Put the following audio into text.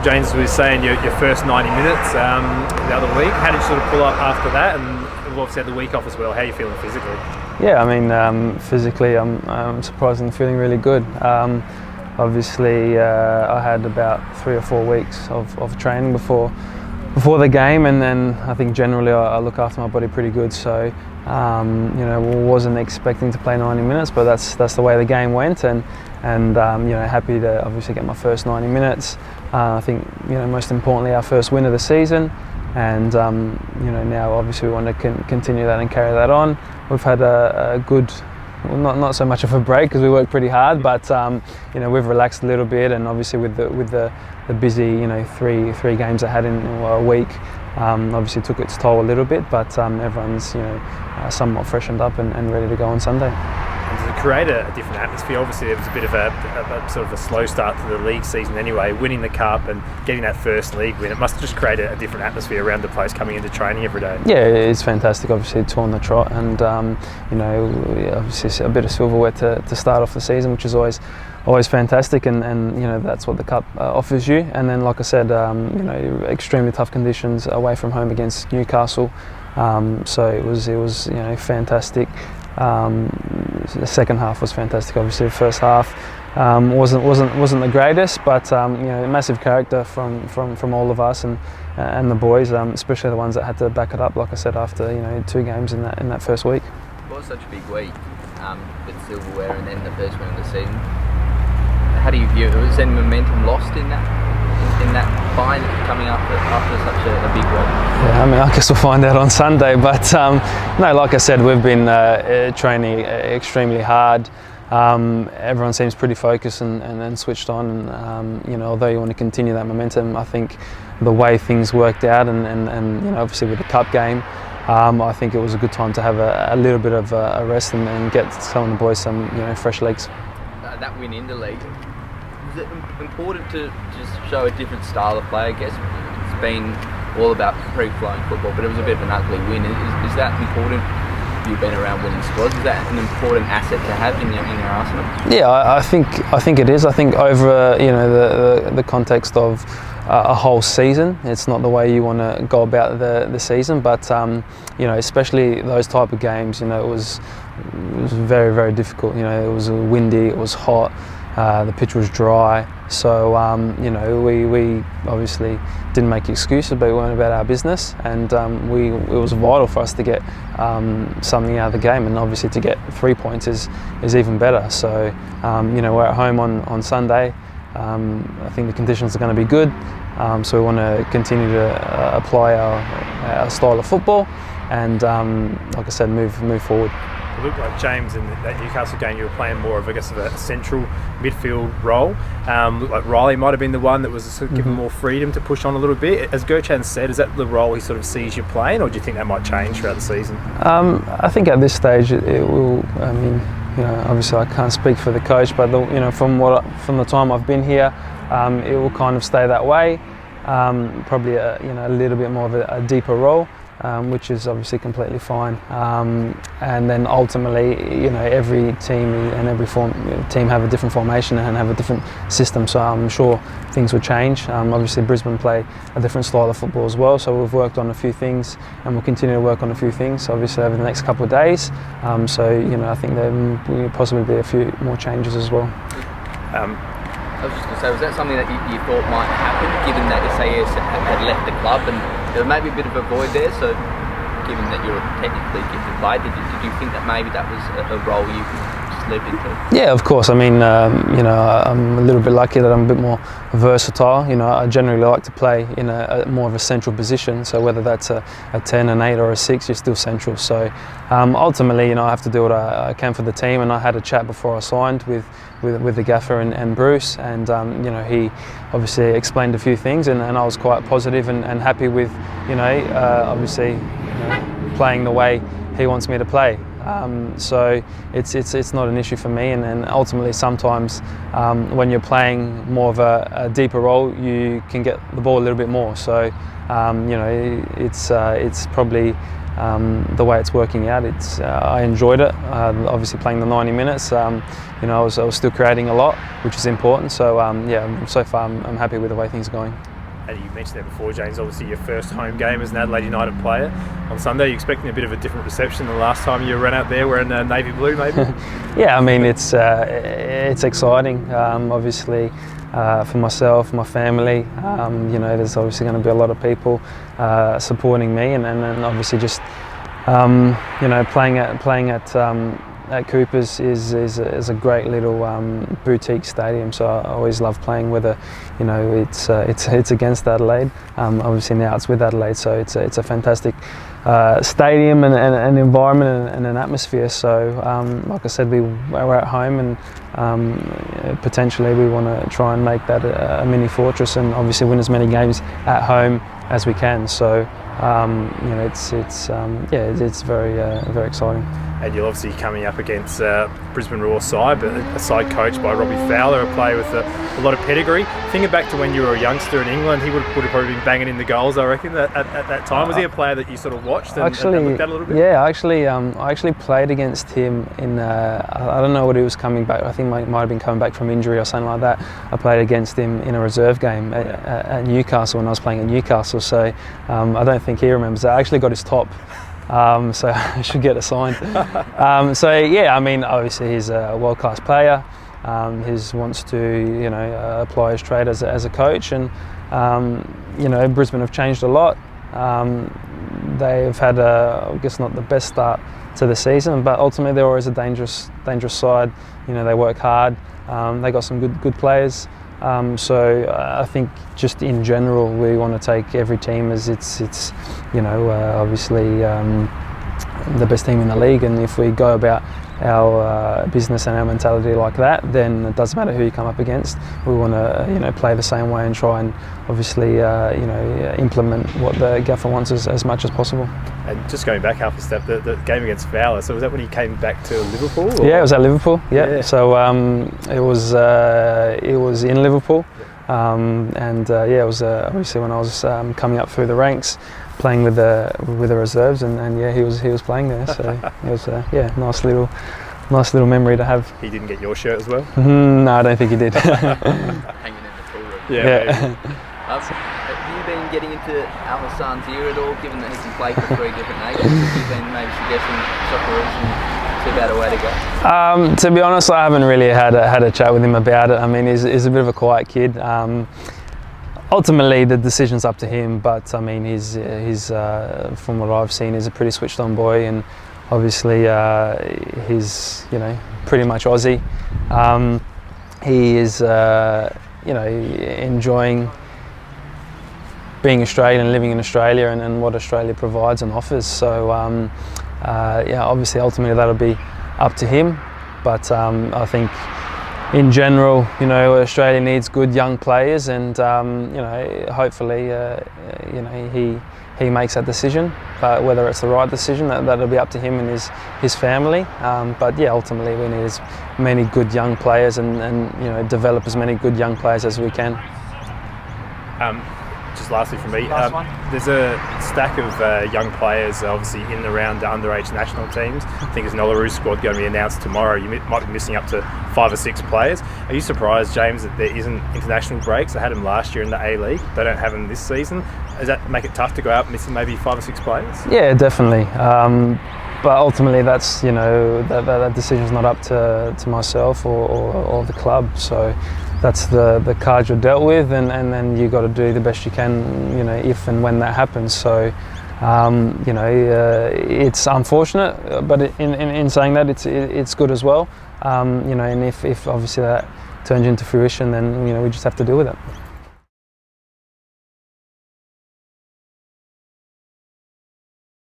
James was saying your first 90 minutes the other week. How did you sort of pull up after that? And we've obviously had the week off as well. How are you feeling physically? Yeah, I mean, physically I'm surprisingly feeling really good. Obviously, I had about 3 or 4 weeks of training before the game, and then I think generally I look after my body pretty good. So, wasn't expecting to play 90 minutes, but that's the way the game went, and happy to obviously get my first 90 minutes. I think most importantly our first win of the season, and now obviously we want to continue that and carry that on. We've had a good, well, not so much of a break because we worked pretty hard, but we've relaxed a little bit, and obviously with the busy three games I had in a week, obviously took its toll a little bit, but everyone's somewhat freshened up and ready to go on Sunday. And does it create a different atmosphere? Obviously there was a bit of a sort of a slow start to the league season anyway, winning the cup and getting that first league win. It must just create a different atmosphere around the place coming into training every day. Yeah, it's fantastic, obviously, to on the trot, and obviously a bit of silverware to start off the season, which is always fantastic, and that's what the cup offers you. And then, like I said, extremely tough conditions away from home against Newcastle, so it was fantastic. The second half was fantastic. Obviously, the first half wasn't the greatest, but massive character from all of us and the boys, especially the ones that had to back it up. Like I said, after 2 games in that first week. It was such a big week with silverware and then the first win of the season. How do you view it? Was any momentum lost in that fine coming after such a big week? Yeah, I mean, I guess we'll find out on Sunday. But no, like I said, we've been training extremely hard. Everyone seems pretty focused and switched on. And although you want to continue that momentum, I think the way things worked out, and obviously with the cup game, I think it was a good time to have a little bit of a rest and get some of the boys some fresh legs. That win in the league, is it important to just show a different style of play? I guess it's been all about free-flowing football, but it was a bit of an ugly win. Is that important? You've been around winning squads. Is that an important asset to have in your arsenal? Yeah, I think it is. I think over the context of a whole season, it's not the way you want to go about the season, but especially those type of games, it was very, very difficult. It was windy, it was hot, the pitch was dry, so we obviously didn't make excuses, but we went about our business, and it was vital for us to get something out of the game, and obviously to get 3 points is even better. So we're at home on Sunday. I think the conditions are going to be good, so we want to continue to apply our style of football, and like I said, move forward. It looked like, James, in that Newcastle game you were playing more of, I guess, of a central midfield role. Looked like Riley might have been the one that was sort of given more freedom to push on a little bit. As Gerchan said, is that the role he sort of sees you playing, or do you think that might change throughout the season? I think at this stage it will. I mean, obviously I can't speak for the coach, but from the time I've been here, it will kind of stay that way. Probably a little bit more of a deeper role, which is obviously completely fine. And then ultimately, every team and every team have a different formation and have a different system. So I'm sure things will change. Obviously, Brisbane play a different style of football as well. So we've worked on a few things, and we'll continue to work on a few things. Obviously, over the next couple of days. I think there will possibly be a few more changes as well. I was just going to say, was that something that you thought might happen, given that Isaias had left the club, and there may be a bit of a void there? So, given that you're a technically gifted player, did you think that maybe that was a role you could slip into? Yeah, of course. I mean, I'm a little bit lucky that I'm a bit more versatile. I generally like to play in a more of a central position. So whether that's a 10, an 8 or a 6, you're still central. So ultimately, I have to do what I can for the team. And I had a chat before I signed with the gaffer and Bruce, and he obviously explained a few things, and I was quite positive and happy with obviously playing the way he wants me to play. So it's not an issue for me, and ultimately sometimes when you're playing more of a deeper role, you can get the ball a little bit more. So it's probably the way it's working out, I enjoyed it. Obviously playing the 90 minutes, I was still creating a lot, which is important. So yeah, so far I'm happy with the way things are going. And you mentioned there before, James, obviously your first home game as an Adelaide United player on Sunday. Are you expecting a bit of a different reception than the last time you ran out there wearing navy blue, maybe? Yeah, I mean it's exciting. Obviously, for myself, my family. There's obviously going to be a lot of people supporting me, and obviously just playing at Coopers is a great little boutique stadium. So I always love playing, whether it's against Adelaide. Obviously now it's with Adelaide, so it's a fantastic stadium and an environment and an atmosphere. So like I said, we're at home, and potentially we want to try and make that a mini fortress, and obviously win as many games at home as we can. So it's very exciting. And you're obviously coming up against Brisbane Roar side, but a side coached by Robbie Fowler, a player with a lot of pedigree. Thinking back to when you were a youngster in England, he would have probably been banging in the goals, I reckon, at that time. Was he a player that you sort of watched and looked at a little bit? Yeah, I actually played against him in, I don't know what he was coming back, I think he might have been coming back from injury or something like that. I played against him in a reserve game at Newcastle when I was playing at Newcastle, so I don't think he remembers that. I actually got his top. So I should get it signed. So yeah, I mean, obviously he's a world-class player. He wants to, apply his trade as a coach, and Brisbane have changed a lot. They've had I guess not the best start to the season, but ultimately they're always a dangerous side. They work hard. They got some good players. So I think just in general we want to take every team as it's obviously the best team in the league, and if we go about our business and our mentality like that, then it doesn't matter who you come up against. We want to play the same way and try and obviously implement what the gaffer wants as much as possible. And just going back half a step, the game against Fowler, so was that when he came back to Liverpool? Or? Yeah, it was at Liverpool. Yeah. So it was in Liverpool, it was obviously when I was coming up through the ranks, playing with the reserves, and yeah, he was playing there. So it was nice little memory to have. He didn't get your shirt as well? No, I don't think he did. Hanging in the pool room. Yeah. Have you been getting into Al Hassan's ear at all, given that he can play for 3 different nations? Have you been maybe suggesting Socceroos and too bad a way to go? To be honest, I haven't really had a chat with him about it. I mean, he's a bit of a quiet kid. Ultimately, the decision's up to him, but I mean, he's from what I've seen, he's a pretty switched on boy, and obviously he's pretty much Aussie. He is enjoying being Australian and living in Australia and what Australia provides and offers. So obviously ultimately that'll be up to him, but I think in general, Australia needs good young players, and hopefully he makes that decision. But whether it's the right decision, that'll be up to him and his family. But yeah, ultimately we need as many good young players and develop as many good young players as we can. Just lastly from me, there's a stack of young players obviously in and around the underage national teams. I think there's an Olaroo squad going to be announced tomorrow. You might be missing up to 5 or 6 players. Are you surprised, James, that there isn't international breaks? They had them last year in the A-League. They don't have them this season. Does that make it tough to go out missing maybe 5 or 6 players? Yeah, definitely. But ultimately that's, that decision's not up to myself or the club. So that's the cards you're dealt with, and then you got to do the best you can, if and when that happens. So, it's unfortunate, but in saying that, it's good as well. And if obviously that turns into fruition, then we just have to deal with it.